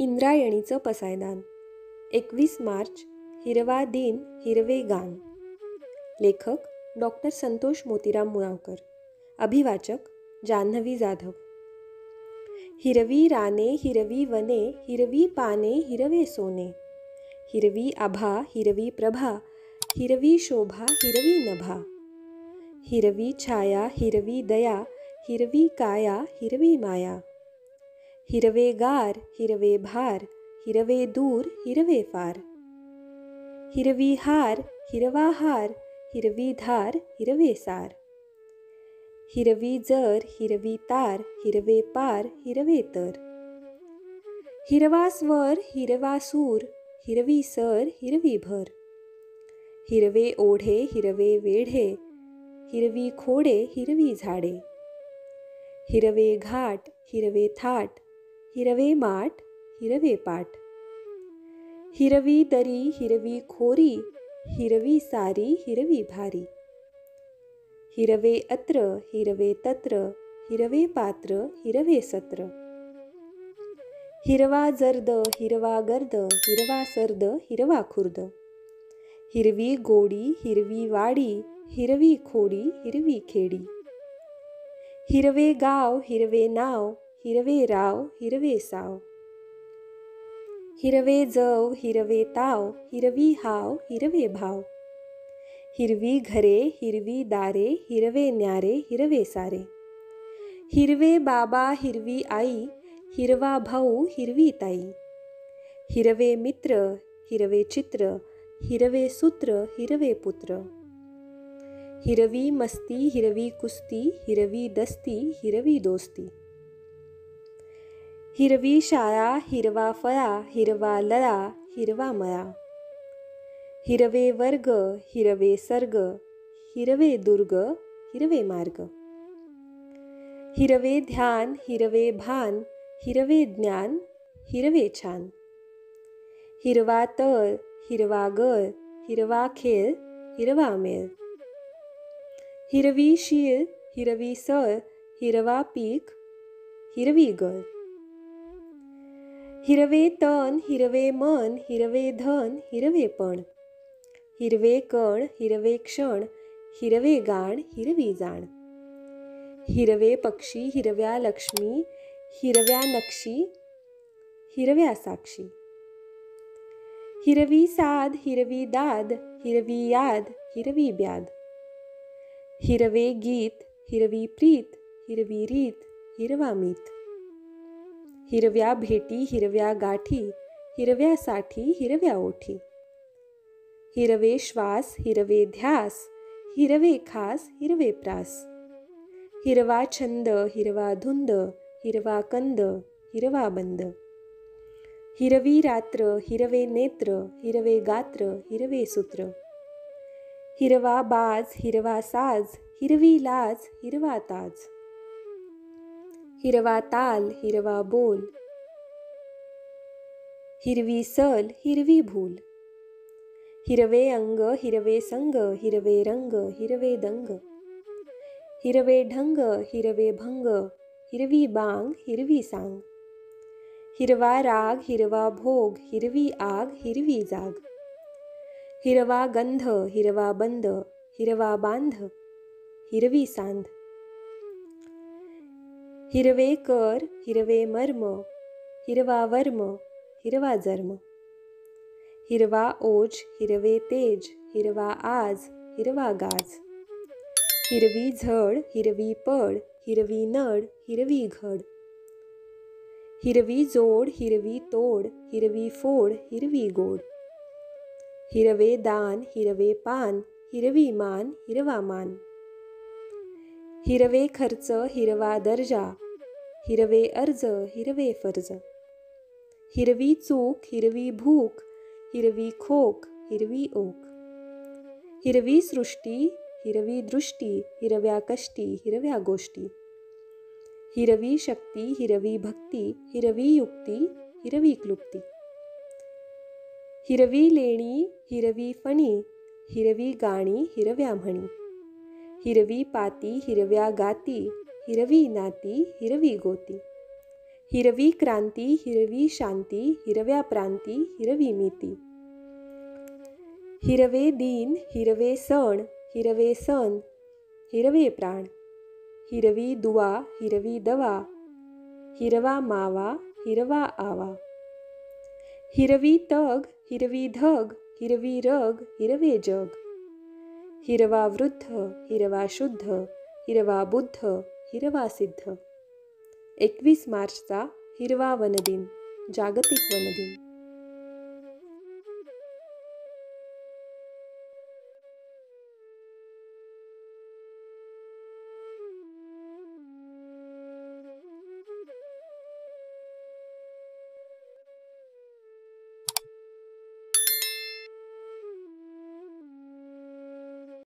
इंद्रायणीचं पसायदान. 21 मार्च. हिरवा दिन हिरवे गान. लेखक डॉक्टर संतोष मोतीराम मुळावकर. अभिवाचक जान्हवी जाधव. हिरवी राने हिरवी वने हिरवी पाने हिरवे सोने, हिरवी आभा हिरवी प्रभा हिरवी शोभा हिरवी नभा, हिरवी छाया हिरवी दया हिरवी काया हिरवी माया, हिरवे गार हिरवे भार हिरवे दूर हिरवे फार, हिरवी हार हिरवा हार हिरवी धार हिरवे सार, हिरवी जर हिरवी तार हिरवे पार हिरवे तर, हिरवा स्वर हिरवा सूर हिरवी सर हिरवी भर, हिरवे ओढे हिरवे वेढे हिरवी खोडे हिरवी झाडे, हिरवे घाट हिरवे थाट हिरवे माठ हिरवे पाठ, हिरवी दरी हिरवी खोरी हिरवी सारी हिरवी भारी, हिरवे अत्र हिरवे तत्र हिरवे पात्र हिरवे सत्र, हिरवा जर्द हिरवा गर्द हिरवा सर्द हिरवा खुर्द, हिरवी गोडी हिरवी वाडी हिरवी खोडी हिरवी खेडी, हिरवे गाव हिरवे नाव हिरवे राव हिरवे साव, हिरवे जव हिरवे ताव हिरवी हाव हिरवे भाव, हिरवी घरे हिरवी दारे हिरवे न्यारे हिरवे सारे, हिरवे बाबा हिरवी आई हिरवा भाऊ हिरवी ताई, हिरवे मित्र हिरवे चित्र हिरवे सूत्र हिरवे पुत्र, हिरवी मस्ती हिरवी कुस्ती हिरवी दस्ती हिरवी दोस्ती, हिरवी शाळा हिरवा फळा हिरवा लळा हिरवा मळा, हिरवे वर्ग हिरवे सर्ग हिरवे दुर्ग हिरवे मार्ग, हिरवे ध्यान हिरवे भान हिरवे ज्ञान हिरवे छान, हिरवा तळ हिरवा गळ हिरवा खेळ हिरवा मेळ, हिरवी शीळ हिरवी सळ हिरवा पीक हिरवी गळ, हिरवे तन हिरवे मन हिरवे धन हिरवे पण, हिरवे कण हिरवे क्षण हिरवे गाण हिरवी जाण, हिरवे पक्षी हिरव्या लक्ष्मी हिरव्या नक्षी हिरव्या साक्षी, हिरवी साद हिरवी दाद हिरवी याद हिरवी ब्याद, हिरवे गीत हिरवी प्रीत हिरवी रीत हिरवा मीत, हिरव्या भेटी हिरव्या गाठी हिरव्या साठी हिरव्या ओठी, हिरवे श्वास हिरवे ध्यास हिरवे खास हिरवे प्रास, हिरवा छंद हिरवा धुंद हिरवा कंद हिरवा बंद, हिरवी रात्र हिरवे नेत्र हिरवे गात्र हिरवे सूत्र, हिरवा बाज हिरवा साज हिरवी लाज हिरवा ताज, हिरवा ताल हिरवा बोल हिरवी सल हिरवी भूल, हिरवे अंग हिरवे संग हिरवे रंग हिरवे दंग, हिरवे ढंग हिरवे भंग हिरवी बांग हिरवी सांग, हिरवा राग हिरवा भोग हिरवी आग हिरवी जाग, हिरवा गंध हिरवा बंद हिरवा बांध हिरवी सांध, हिरवे कर हिरवे मर्म हिरवा वर्म हिरवा जर्म, हिरवा ओज हिरवे तेज हिरवा आज हिरवा गाज, हिरवी झड हिरवी पड हिरवी नड हिरवी घड, हिरवी जोड हिरवी तोड हिरवी फोड हिरवी गोड, हिरवे दान हिरवे पान हिरवी मान हिरवा मान, हिरवे खर्च हिरवा दर्जा हिरवे अर्ज हिरवे फर्ज, हिरवी चूक हिरवी भूक हिरवी खोक हिरवी ओक, हिरवी सृष्टी हिरवी दृष्टी हिरव्या कष्टी हिरव्या गोष्टी, हिरवी शक्ती हिरवी भक्ती हिरवी युक्ती हिरवी क्लुप्ती, हिरवी लेणी हिरवी फणी हिरवी गाणी हिरव्या म्हणी, हिरवी पाती हिरव्या गाती हिरवी नाती हिरवी गोती, हिरवी क्रांती, हिरवी शांती, हिरव्या प्रांती, हिरवी मीती. हिरवे दिन, हिरवे सण, हिरवे सण, हिरवे प्राण. हिरवी दुवा, हिरवी दवा, हिरवा मावा, हिरवा आवा. हिरवी तग, हिरवी धग, हिरवी रग, हिरवे जग. हिरवा वृद्ध, हिरवा शुद्ध, हिरवा बुद्ध, हिरवा सिद्ध. 21 मार्चचा हिरवा वनदिन, जागतिक वनदिन.